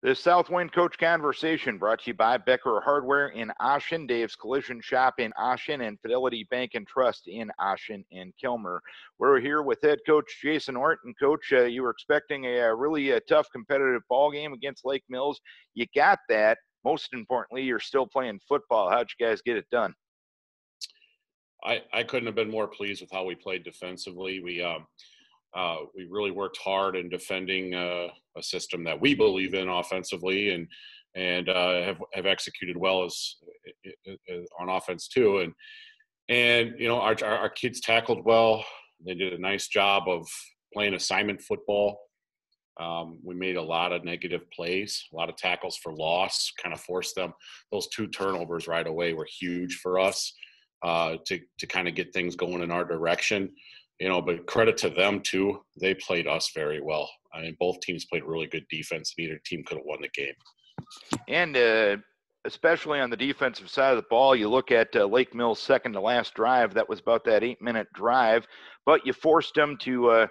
The South Wind Coach Conversation brought to you by Becker Hardware in Ossian, Dave's Collision Shop in Ossian, and Fidelity Bank and Trust in Ossian and Calmar. We're here with head coach Jason Ohrt. And Coach, you were expecting a really tough competitive ball game against Lake Mills. You got that. Most importantly, you're still playing football. How'd you guys get it done? I couldn't have been more pleased with how we played defensively. We really worked hard in defending a system that we believe in offensively, and have executed well as on offense too. And you know, our kids tackled well. They did a nice job of playing assignment football. We made a lot of negative plays, a lot of tackles for loss, kind of forced them. Those 2 turnovers right away were huge for us to kind of get things going in our direction. You know, but credit to them too. They played us very well. I mean, both teams played really good defense. Neither team could have won the game. And especially on the defensive side of the ball, you look at Lake Mills' second to last drive. That was about that 8-minute drive, but you forced them to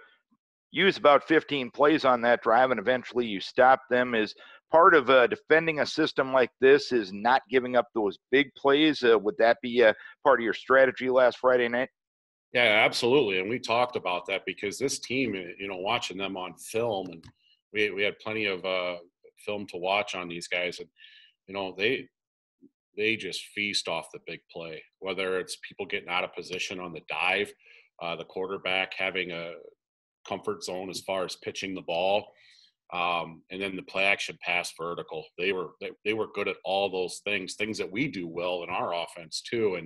use about 15 plays on that drive, and eventually you stopped them. Is part of defending a system like this is not giving up those big plays? Would that be part of your strategy last Friday night? Yeah, absolutely. And we talked about that because this team, you know, watching them on film, and we had plenty of film to watch on these guys, and you know, they just feast off the big play, whether it's people getting out of position on the dive, the quarterback having a comfort zone as far as pitching the ball, and then the play action pass vertical. They were good at all those things that we do well in our offense too.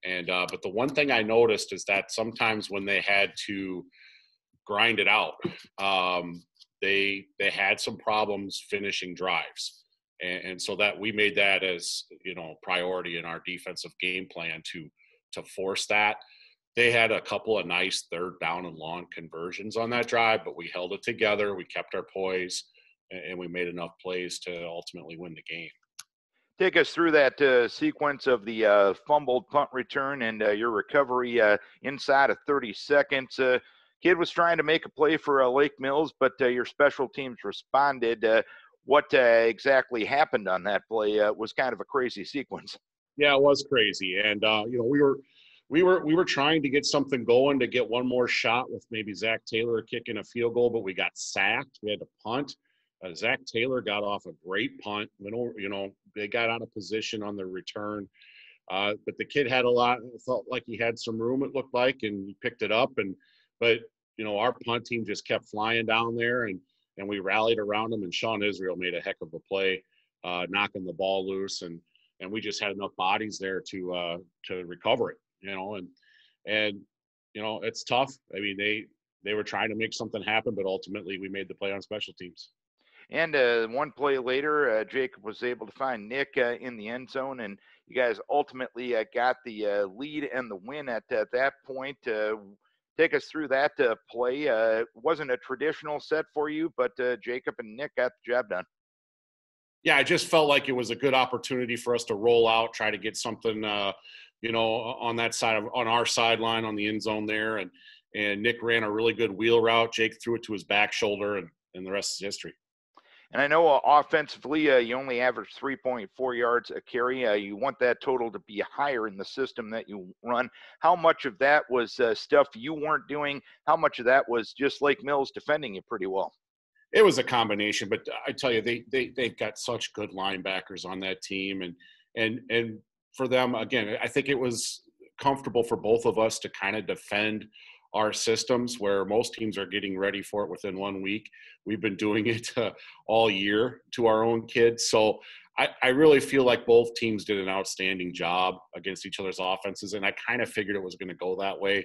But the one thing I noticed is that sometimes when they had to grind it out, they had some problems finishing drives. And so that we made that as, you know, priority in our defensive game plan to force that. They had a couple of nice 3rd down and long conversions on that drive, but we held it together. We kept our poise, and we made enough plays to ultimately win the game. Take us through that sequence of the fumbled punt return and your recovery inside of 30 seconds. Kid was trying to make a play for Lake Mills, but your special teams responded. What exactly happened on that play was kind of a crazy sequence. Yeah, it was crazy. And, you know, we were trying to get something going to get one more shot with maybe Zach Taylor kicking a field goal, but we got sacked. We had to punt. Zach Taylor got off a great punt. You know, they got out of position on the return. But the kid had felt like he had some room, it looked like, and he picked it up. But, you know, our punt team just kept flying down there, and we rallied around him, and Sean Israel made a heck of a play, knocking the ball loose. And we just had enough bodies there to recover it, you know, and, you know, it's tough. I mean, they were trying to make something happen, but ultimately we made the play on special teams. And one play later, Jacob was able to find Nick in the end zone, and you guys ultimately got the lead and the win at that point. Take us through that play. It wasn't a traditional set for you, but Jacob and Nick got the job done. Yeah, I just felt like it was a good opportunity for us to roll out, try to get something, you know, on that side on our sideline on the end zone there. And Nick ran a really good wheel route. Jake threw it to his back shoulder, and the rest is history. And I know offensively, you only average 3.4 yards a carry. You want that total to be higher in the system that you run. How much of that was stuff you weren't doing? How much of that was just Lake Mills defending you pretty well? It was a combination, but I tell you, they've got such good linebackers on that team, and for them, again, I think it was comfortable for both of us to kind of defend our systems where most teams are getting ready for it within 1 week. We've been doing it all year to our own kids. So I really feel like both teams did an outstanding job against each other's offenses. And I kind of figured it was going to go that way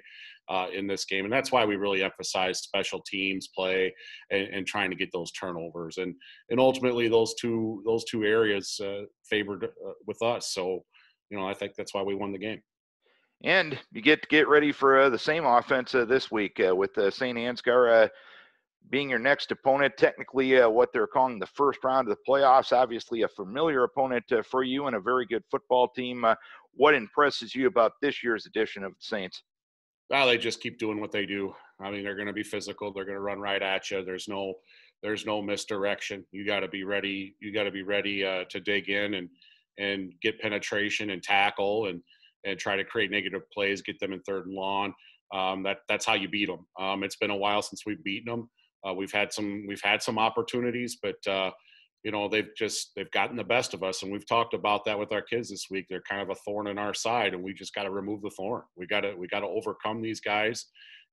in this game. And that's why we really emphasized special teams play and trying to get those turnovers. And ultimately those two areas favored with us. So, you know, I think that's why we won the game. And you get ready for the same offense this week with St. Ansgar being your next opponent. Technically, what they're calling the first round of the playoffs. Obviously, a familiar opponent for you and a very good football team. What impresses you about this year's edition of the Saints? Well, they just keep doing what they do. I mean, they're going to be physical. They're going to run right at you. There's no there's no misdirection. You got to be ready. You got to be ready to dig in and get penetration and tackle and try to create negative plays, get them in 3rd and long. That's how you beat them. It's been a while since we've beaten them. We've had some opportunities, but they've gotten the best of us, and we've talked about that with our kids this week. They're kind of a thorn in our side, and we just got to remove the thorn. We got to overcome these guys,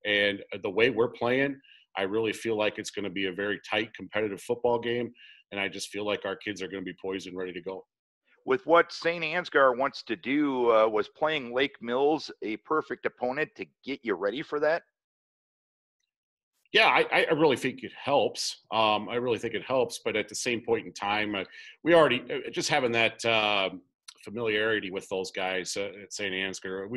and the way we're playing, I really feel like it's going to be a very tight, competitive football game, and I just feel like our kids are going to be poised and ready to go. With what St. Ansgar wants to do, was playing Lake Mills a perfect opponent to get you ready for that? Yeah, I really think it helps. I really think it helps, but at the same point in time, we already just having that familiarity with those guys at St. Ansgar.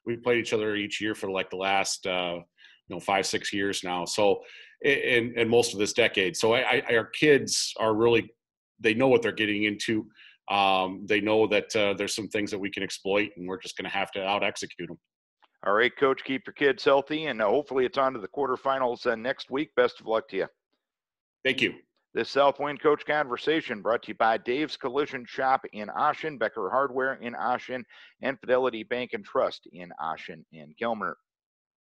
We've played each other each year for like the last 5-6 years now. So, and most of this decade. So our kids are really, they know what they're getting into. They know that there's some things that we can exploit, and we're just going to have to out execute them. All right, Coach, keep your kids healthy, and hopefully it's on to the quarterfinals next week. Best of luck to you. Thank you. This Southwind Coach Conversation brought to you by Dave's Collision Shop in Ossian, Becker Hardware in Ossian, and Fidelity Bank and Trust in Ossian and Calmar.